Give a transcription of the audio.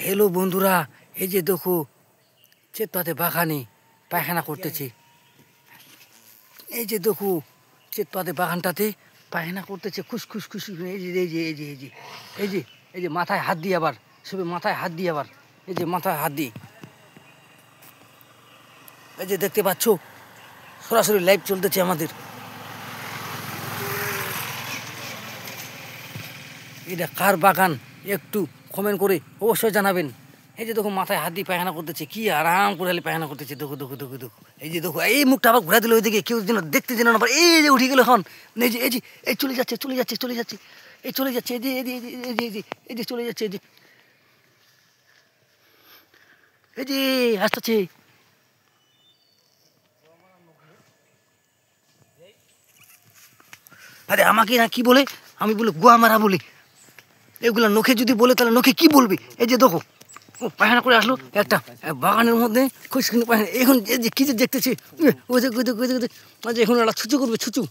Hello বন্ধুরা, এই যে দেখো চেতপাতে বাগানে পায়খানা করতেছে। এই যে দেখো চেতপাতে বাগানটাতে পায়খানা করতেছে খুশ খুশ করে। এই যে এই যে এই যে এই যে এই যে এই যে মাথায় হাত দিয়ে আবার সবে মাথায় হাত দিয়ে আবার এই যে মাথায় হাত দিয়ে এই যে দেখতে পাচ্ছ সরাসরি লাইভ চলতেছে আমাদের। এটা কার বাগান একটু কমেন্ট করে অবশ্যই জানাবেন। এই যে দেখো মাথায় হাত দিয়ে পায়খানা করতেছে, কি আরাম করে পায়খানা করতেছে। দেখো দেখো দেখো দেখো এই যে দেখো এই মুখটা আবার ঘুরা দিল ওইদিকে, কেউ যেন দেখতে যেন না পারে। এই যে উঠে গেল এখন। এই যে এই যে এই চলে যাচ্ছে চলে যাচ্ছে চলে যাচ্ছে এই চলে যাচ্ছে এই যে এই যে এই যে এই যে এই যে চলে যাচ্ছে এই যে এই যে আসতেছে। আরে আমাকে না কি বলে, আমি বলে গোয়া মারা বলি। এগুলা নখে যদি বলে তাহলে নখে কি বলবি? এই যে দেখো ও পায়খানা করে আসলো একটা বাগানের মধ্যে খুশকি পায়খানা। এখন এই যে কি যে দেখতেছি ওই যে এখন ওরা ছুচু করবে ছুচু।